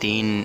3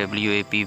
WAP